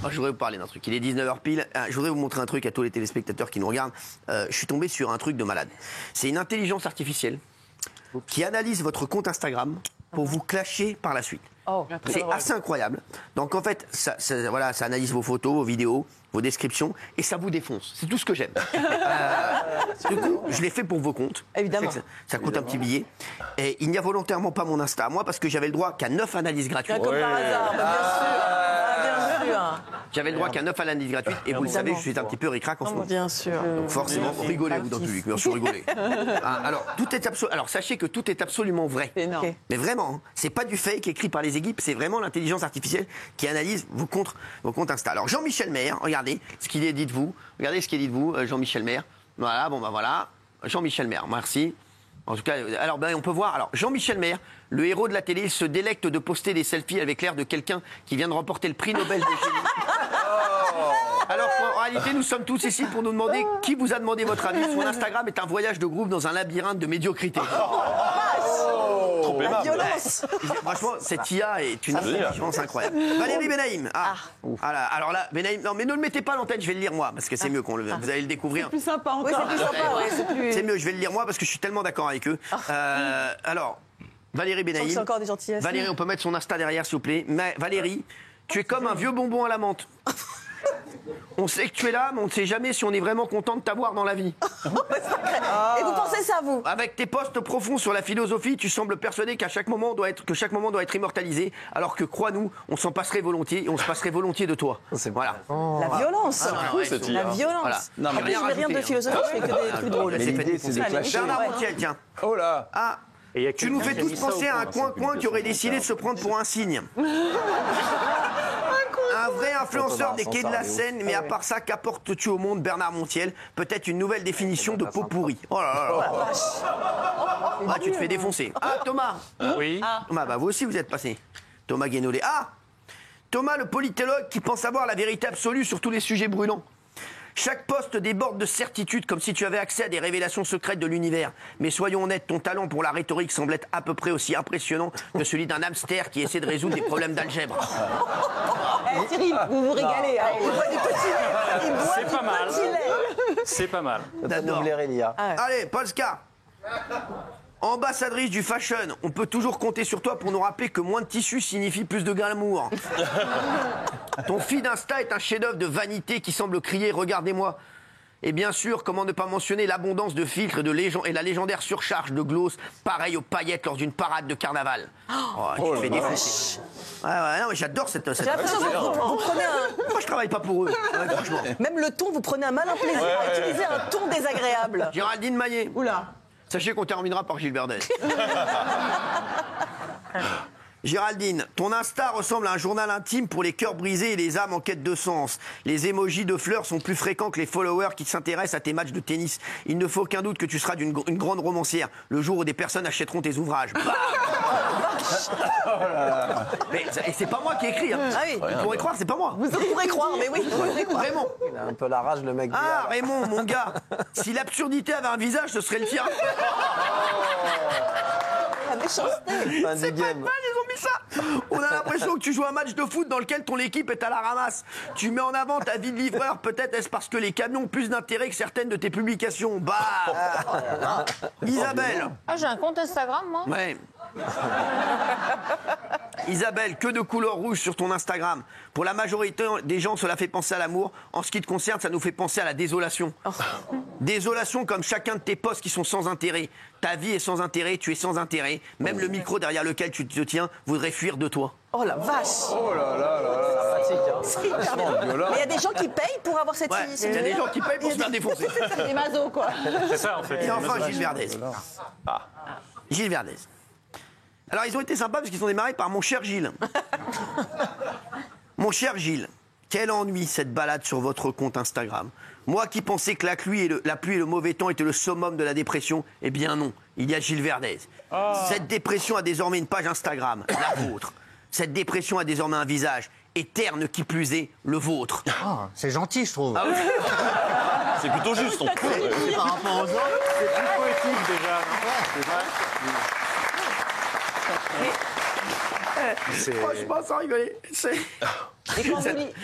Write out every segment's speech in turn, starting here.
Je voudrais vous parler d'un truc. Il est 19h pile. Je voudrais vous montrer un truc à tous les téléspectateurs qui nous regardent. Je suis tombé sur un truc de malade. C'est une intelligence artificielle qui analyse votre compte Instagram pour vous clasher par la suite. C'est assez incroyable. Donc en fait, ça analyse vos photos, vos vidéos, vos descriptions, et ça vous défonce. C'est tout ce que j'aime. Du coup, je l'ai fait pour vos comptes. Évidemment. Ça coûte un petit billet. Et il n'y a volontairement pas mon Insta à moi, parce que j'avais le droit qu'à 9 analyses gratuites. Comme par hasard, bien sûr. Bien sûr. J'avais le droit qu'à 9 analyses gratuites, et vous le savez, je suis un petit peu ric-rac en ce moment. Bien sûr. Donc forcément, rigolez vous dans le public, bien sûr, rigolez. Alors sachez que tout est absolument vrai. Énorme. Mais vraiment, hein, c'est pas du fake écrit par les équipes, c'est vraiment l'intelligence artificielle qui analyse vos comptes Insta. Alors Jean-Michel Maire, regardez ce qu'il est dit de vous. Regardez ce qu'il est dit de vous, Jean-Michel Maire. Voilà, voilà. Jean-Michel Maire, merci. En tout cas, alors on peut voir. Alors Jean-Michel Maire, le héros de la télé, se délecte de poster des selfies avec l'air de quelqu'un qui vient de remporter le prix Nobel de génie. Alors qu'en réalité, nous sommes tous ici pour nous demander qui vous a demandé votre avis. Son Instagram est un voyage de groupe dans un labyrinthe de médiocrité. La violence. Franchement, cette IA est une intelligence incroyable. Valérie Benaïm. Alors là, Benaïm, non mais ne le mettez pas à l'antenne, je vais le lire moi, parce que c'est mieux qu'on vous allez le découvrir. C'est plus sympa encore. Oui, c'est plus sympa. C'est mieux, je vais le lire moi parce que je suis tellement d'accord avec eux. Alors, Valérie Benaïm. C'est encore des gentillesses. Valérie, on peut mettre son Insta derrière, s'il vous plaît. Mais Valérie, tu es comme un vieux bonbon à la menthe. On sait que tu es là, mais on ne sait jamais si on est vraiment content de t'avoir dans la vie. Et vous pensez ça, vous? Avec tes posts profonds sur la philosophie, tu sembles persuadé que chaque moment doit être immortalisé, alors que crois-nous, on s'en passerait volontiers et on se passerait volontiers de toi. Voilà. La violence. La violence. Voilà. Non, mais je n'ai rien de philosophique, je fais que des trucs drôles. Mais l'idée, c'est de clasher. Bernard Montiel, tiens. Oh là. Tu nous fais tous penser à un coin-coin qui aurait décidé de se prendre pour un cygne. Un vrai influenceur des quais de la Seine, mais à part ça, qu'apportes-tu au monde, Bernard Montiel? Peut-être une nouvelle définition de pot pourri. Oh là là. Tu te fais défoncer. Thomas. Oui. Thomas, vous aussi vous êtes passé. Thomas Guénolé. Thomas, le politologue qui pense avoir la vérité absolue sur tous les sujets brûlants. Chaque poste déborde de certitude, comme si tu avais accès à des révélations secrètes de l'univers. Mais soyons honnêtes, ton talent pour la rhétorique semble être à peu près aussi impressionnant que celui d'un hamster qui essaie de résoudre des problèmes d'algèbre. Cyril, vous vous régalez. Il boit du petit lait. C'est pas mal. C'est pas mal. Allez, Polska. Ambassadrice du fashion, on peut toujours compter sur toi pour nous rappeler que moins de tissu signifie plus de glamour. Ton feed Insta est un chef-d'œuvre de vanité qui semble crier « Regardez-moi ». Et bien sûr, comment ne pas mentionner l'abondance de filtres et la légendaire surcharge de gloss, pareil aux paillettes lors d'une parade de carnaval. Tu te fais défoncer. Non, mais j'adore cette... J'ai l'impression que vous prenez un... Moi, je travaille pas pour eux, franchement. Même le ton, vous prenez un malin plaisir à utiliser un ton désagréable. Géraldine Maillet. Oula. Sachez qu'on terminera par Gilles Verdez. Géraldine, ton Insta ressemble à un journal intime pour les cœurs brisés et les âmes en quête de sens. Les émojis de fleurs sont plus fréquents que les followers qui s'intéressent à tes matchs de tennis. Il ne faut aucun doute que tu seras une grande romancière le jour où des personnes achèteront tes ouvrages. Mais c'est pas moi qui ai écrit. Hein. Vous pourrez croire, c'est pas moi. Vous pourrez croire, mais oui, vous pourrez croire. Raymond. Il a un peu la rage, le mec. Raymond, mon gars. Si l'absurdité avait un visage, ce serait le tien. La méchanceté. C'est pas mal, ils ont mis ça. On a l'impression que tu joues un match de foot dans lequel ton équipe est à la ramasse. Tu mets en avant ta vie de livreur, peut-être est-ce parce que les camions ont plus d'intérêt que certaines de tes publications. Isabelle. J'ai un compte Instagram, moi. Ouais. Isabelle, que de couleur rouge sur ton Instagram. Pour la majorité des gens, cela fait penser à l'amour. En ce qui te concerne, ça nous fait penser à la désolation. Désolation comme chacun de tes posts qui sont sans intérêt. Ta vie est sans intérêt, tu es sans intérêt. Même le micro derrière lequel tu te tiens voudrait fuir de toi. Oh la vache. Oh là là là là. C'est hyper bien. Mais il y a des gens qui payent pour avoir cette il y a des gens qui payent pour se faire défoncer. Des mazos, quoi. C'est ça, en fait. Et enfin, Gilles Verdez. Gilles Verdez. Alors, ils ont été sympas parce qu'ils sont démarrés par mon cher Gilles. Mon cher Gilles, quel ennui cette balade sur votre compte Instagram. Moi qui pensais que la pluie et le mauvais temps étaient le summum de la dépression, eh bien non, il y a Gilles Verdez. Cette dépression a désormais une page Instagram, la vôtre. Cette dépression a désormais un visage, et terne qui plus est, le vôtre. C'est gentil, je trouve. C'est plutôt juste, on peut. Par rapport aux autres. C'est plus poétique déjà. C'est vrai. Franchement, sans rigoler. Et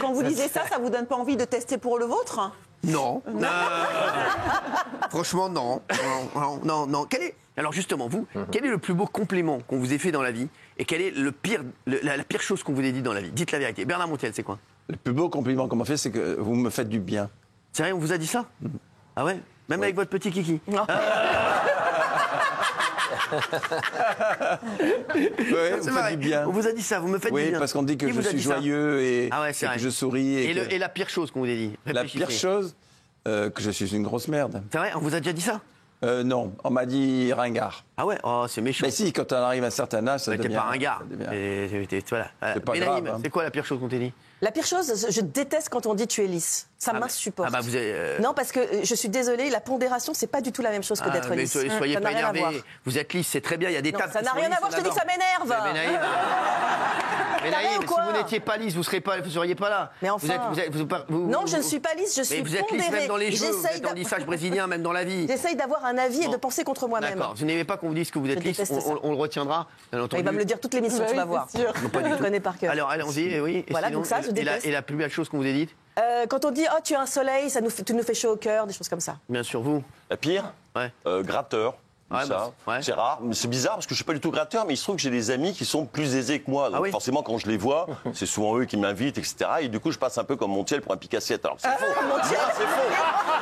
quand vous lisez ça vous donne pas envie de tester pour le vôtre? Non. Franchement, non. Non. Alors justement, vous, quel est le plus beau compliment qu'on vous ait fait dans la vie et quelle est la pire chose qu'on vous ait dit dans la vie? Dites la vérité. Bernard Montiel, c'est quoi? Le plus beau compliment qu'on m'a fait, c'est que vous me faites du bien. C'est vrai, on vous a dit ça? Ah ouais? Même avec votre petit kiki? Non. Ouais, vous me faites du bien. On vous a dit ça, vous me faites du bien. Oui, parce qu'on dit que Qui je vous a suis dit ça? joyeux et, Ah ouais, c'est et vrai. que je souris. Et la pire chose qu'on vous ait dit? La Réfléchissez. pire chose, que je suis une grosse merde. C'est vrai, on vous a déjà dit ça? Non, on m'a dit ringard. Ah ouais? Oh, c'est méchant. Mais si, quand on arrive à un certain âge, ça Mais devient... t'es pas un gars. ça devient- Voilà. C'est pas Bénaïm, grave, hein. c'est quoi la pire chose qu'on t'ait dit? La pire chose, je déteste quand on dit tu es lisse. Ça m'insupporte. Ah bah vous avez, Non, parce que je suis désolée, la pondération, c'est pas du tout la même chose que d'être mais lisse. soyez Ça pas n'a rien à voir. énervé. Vous êtes lisse, c'est très bien. Il y a des Non, tables. ça qui n'a sont rien à lisses, voir, on je te dis que ça adore. m'énerve. Mais Bénaïm, rien ou si quoi vous n'étiez pas lisse, vous seriez pas là. Mais enfin. Non, je ne suis pas lisse, je suis Mais vous êtes lisse pondérée. même dans les jeux, vous J'essaye êtes en lissage brésilien, même dans la vie. J'essaye d'avoir un avis et Bon. de penser contre moi-même. D'accord. Vous n'aimez pas qu'on vous dise que vous êtes Je lisse, déteste ça. on le retiendra, bien entendu. Il va me le dire toutes les missions, tu vas voir. Non, pas du Je tout. connais par cœur. Alors, allons-y, oui. Et Voilà, sinon, donc ça, je déteste. et la plus belle chose qu'on vous ait dite? Quand on dit oh tu as un soleil, tu nous fais chaud au cœur, des choses comme ça. Bien sûr, vous. La pire, Ouais. gratteur. Ouais, Ça. bah, ouais. C'est rare, mais c'est bizarre parce que je suis pas du tout gratteur, mais il se trouve que j'ai des amis qui sont plus aisés que moi. Donc oui. forcément, quand je les vois, c'est souvent eux qui m'invitent, etc. Et du coup, je passe un peu comme Montiel pour un pique-assiette. Alors c'est faux. Moi, c'est faux.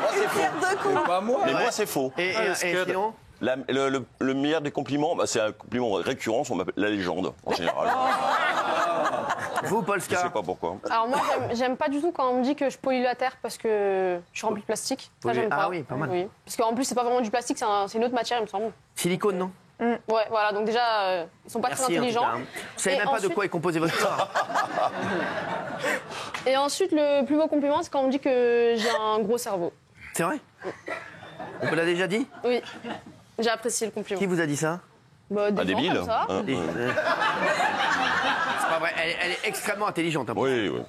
Moi, c'est faux. Pierre de con. Pas moi. Mais moi, c'est faux. Et sinon? Le meilleur des compliments, c'est un compliment récurrent, on m'appelle la légende, en général. Vous, Paul Je sais Scar? pas pourquoi. Alors moi, j'aime pas du tout quand on me dit que je pollue la terre parce que je suis remplie de plastique. Ça, j'aime pas. Ah oui, pas mal. Oui. Parce qu'en plus, c'est pas vraiment du plastique, c'est une autre matière, il me semble. Silicone, non? Ouais, voilà. Donc déjà, ils sont pas très Merci, en tout intelligents. cas, hein. Vous savez Et même pas de ensuite- quoi est composé votre corps. Et ensuite, le plus beau compliment, c'est quand on me dit que j'ai un gros cerveau. C'est vrai? On vous l'a déjà dit? Oui. J'ai apprécié le compliment. Qui vous a dit ça? Bah, des Ah, gens débile. comme ça. Hein, C'est pas vrai, elle est extrêmement intelligente. hein. Oui, oui.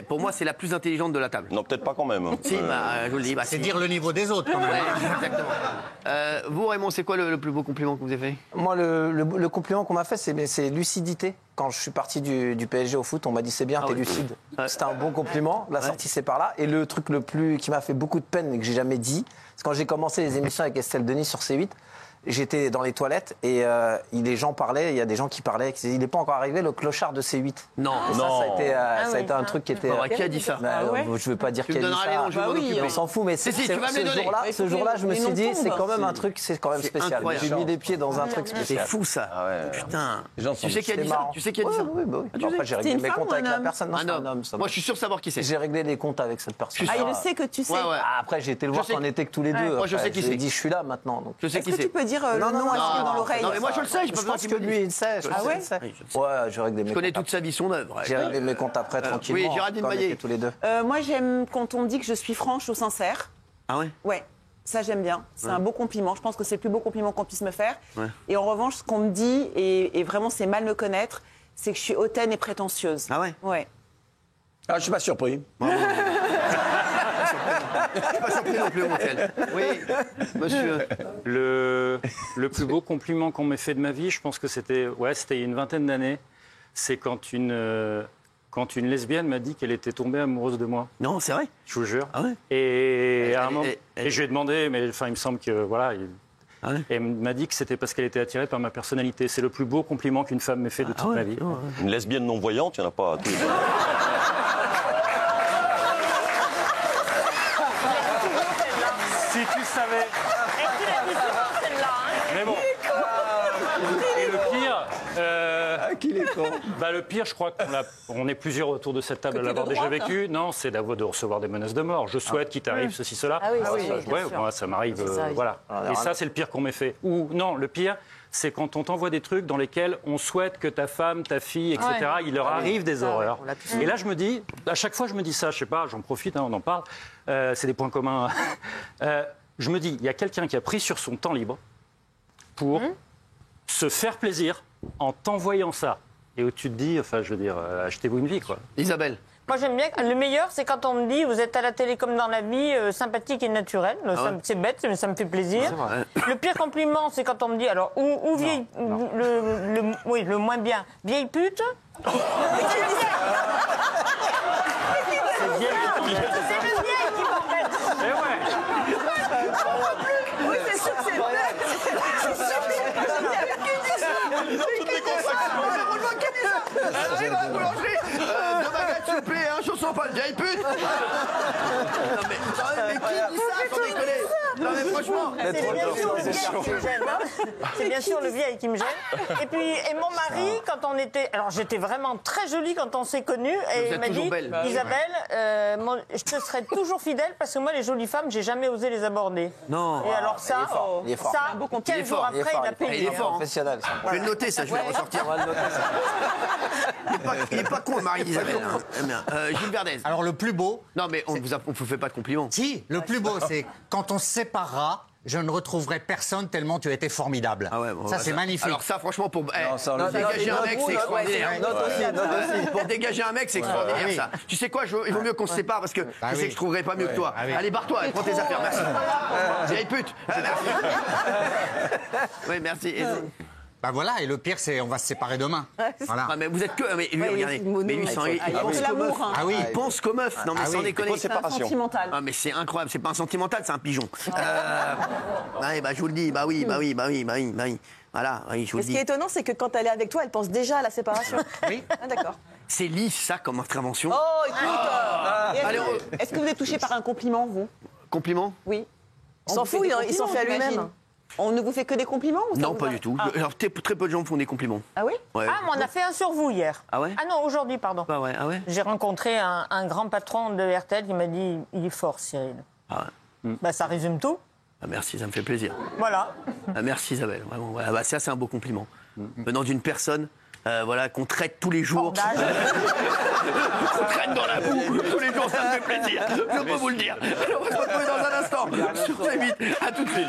Pour moi, c'est la plus intelligente de la table. Non, peut-être pas quand même. Si, je vous le dis. Bah, C'est si. dire le niveau des autres, quand même. Ouais, exactement. Vous, Raymond, c'est quoi le plus beau compliment que vous avez fait? Moi, le compliment qu'on m'a fait, c'est lucidité. Quand je suis parti du PSG au foot, on m'a dit c'est bien, t'es oui. lucide. Ouais. C'était un bon compliment. La sortie, c'est par là. Et le truc qui m'a fait beaucoup de peine et que j'ai jamais dit, c'est quand j'ai commencé les émissions avec Estelle Denis sur C8. J'étais dans les toilettes et les gens parlaient, il y a des gens qui parlaient, qui disaient il n'est pas encore arrivé le clochard de C8. Non. Et ça a été un truc qui était. Qui a dit ça? Bah, Ah ouais je veux pas dire Tu qui me a dit donneras les ça. noms, je vais m'en occuper. On s'en fout, mais Si, tu vas me les donner. ce jour-là, je me Les suis noms dit, tombent. c'est quand même un truc, c'est quand même C'est spécial. incroyable. J'ai mis les pieds dans un truc C'est spécial. fou ça. Ah ouais. Putain. Les gens sont- Tu sais qui a C'est dit ça? marrant. Tu sais qui a dit ça? Oui. tu sais Après, j'ai réglé une mes femme comptes ou avec un la homme personne. Non, c'est un homme. Moi, je suis sûr de savoir qui c'est. J'ai réglé les comptes avec cette personne. suis Ah, il le sait que tu sais. Ouais, ouais. Après, j'ai été le voir sais quand on était que tous les deux. Moi, je sais qui Je lui ai c'est. dit, je suis là maintenant. Donc. Je sais Est-ce qui que tu c'est. peux dire le Non, nom non, à non, suivre dans l'oreille? Non, mais moi, je le sais. Je pense que lui, il sait. Je pense ouais qu'il sait. Oui, je le sais. Ouais, j'ai réglé mes Je connais comptes toute sa vie, son œuvre. J'ai réglé mes comptes après tranquillement. oui, Géraldine quand on Maillet. était tous les deux. Moi, j'aime quand on me dit que je suis franche ou sincère. Ah ouais? Ouais, ça j'aime bien. C'est un beau compliment. Je pense que c'est le plus beau compliment qu'on puisse me faire. Ouais. Et en revanche, ce qu'on me dit, et vraiment c'est mal me connaître, c'est que je suis hautaine et prétentieuse. Ah ouais? Ouais. Ah, je suis pas surpris. Je suis pas surpris non plus, Montiel. Oui, monsieur. Le plus beau compliment qu'on m'ait fait de ma vie, je pense que c'était il y a une vingtaine d'années. C'est quand une lesbienne m'a dit qu'elle était tombée amoureuse de moi. Non, c'est vrai. Je vous jure. Ah ouais? Et à un Elle- moment, elle- et je lui ai demandé, mais enfin, il me semble que voilà. Ah ouais? Et elle m'a dit que c'était parce qu'elle était attirée par ma personnalité. C'est le plus beau compliment qu'une femme m'ait fait de toute ma vie. Une lesbienne non-voyante, il n'y en a pas à tous les jours. Si tu savais. Mais bon. Et le pire. Qu'il est con. Le pire, je crois qu'on est plusieurs autour de cette table à Côté l'avoir de déjà droite, vécu. Non, c'est d'avoir de recevoir des menaces de mort. Je souhaite qu'il t'arrive ceci, cela. Ah oui, Ah oui, bien Ouais, sûr. moi, ça m'arrive. C'est ça, oui. Voilà. Alors, Et ça, c'est le pire qu'on m'ait fait. Ou non, le pire, c'est quand on t'envoie des trucs dans lesquels on souhaite que ta femme, ta fille, etc., il leur arrive des horreurs. on l'a tous Et là, je me dis, à chaque fois, je me dis ça, je sais pas, j'en profite, on en parle. C'est des points communs. Je me dis, il y a quelqu'un qui a pris sur son temps libre pour se faire plaisir en t'envoyant ça. Et où tu te dis, enfin, je veux dire, achetez-vous une vie, quoi. Isabelle. Moi, j'aime bien. Le meilleur, c'est quand on me dit vous êtes à la télé comme dans la vie, sympathique et naturel. C'est bête, mais ça me fait plaisir. Le pire compliment, c'est quand on me dit alors ou vieille, oui, le moins bien, vieille pute. C'est le vieil qui m'embête. Oui, c'est sûr que c'est vrai. Arrive à la boulangerie, deux baguettes s'il vous plaît, un chausson pas de vieille pute. Non mais qui dit ça sans déconner? Non mais franchement. C'est bien sûr le vieil qui me gêne. Et puis mon mari, quand on était, alors j'étais vraiment très jolie quand on s'est connus, et il m'a dit Isabelle, je te serai toujours fidèle parce que moi les jolies femmes, j'ai jamais osé les aborder. Non. Et alors ça, il est fort. ça, 15 jours après, il a payé. Il est fort. Professionnel. Je vais le noter ça, je vais le ressortir. Il n'est pas con le mari d'Isabelle. Gilles Verdez. Alors le plus beau, Non mais on vous fait pas de compliments. si, le plus beau, c'est quand on se séparera, je ne retrouverai personne tellement tu as été formidable. Ah ouais, bon, ça, bah, c'est magnifique. Alors ça, franchement, pour ça, on le dégager un mec, c'est extraordinaire. Notre Pour dégager un mec, c'est extraordinaire, oui. ça. Tu sais quoi, il vaut mieux qu'on se sépare parce que je sais que je trouverai pas mieux que toi. oui. Allez, barre-toi, prends tes affaires, merci. Vieille pute. Merci. Oui, merci. Bah voilà, et le pire, c'est on va se séparer demain. Voilà. Ah, mais vous êtes que. Mais lui, regardez. Mais lui, il pense qu'aux meufs. Ah oui. Il pense qu'aux meufs. Non, mais sans déconner. Fausse séparation. Sentimental. Ah mais c'est incroyable, c'est pas un sentimental, c'est un pigeon. Ouais, bah je vous le dis, bah oui. Voilà, oui, je vous Mais le ce qui est dis. étonnant, c'est que quand elle est avec toi, elle pense déjà à la séparation. Oui. Ah, d'accord. C'est lisse ça comme intervention. Oh, écoute. Allez, Est-ce que vous êtes touché par un compliment, vous? compliment? Oui. Il On s'en vous fait fout, des il s'en fait à compliments, lui-même. j'imagine. On ne vous fait que des compliments ou ça Non, vous pas va du tout. Alors très peu de gens me font des compliments. Ah oui? Ouais. Ah, mais on a fait un sur vous hier. Ah ouais? Ah non, aujourd'hui, pardon. Bah ouais, ah ouais. J'ai rencontré un grand patron de RTL qui m'a dit il est fort, Cyril. Ah ouais. Bah, ça résume tout. Ah, merci, ça me fait plaisir. Voilà. Ah, merci Isabelle, vraiment. Voilà, bah, ça c'est un beau compliment. Venant d'une personne voilà, qu'on traite tous les jours. Qu'on traîne dans la boue tous les jours, ça me fait plaisir. Je peux vous le dire. On va se retrouver dans un instant sur C8. À tout de suite.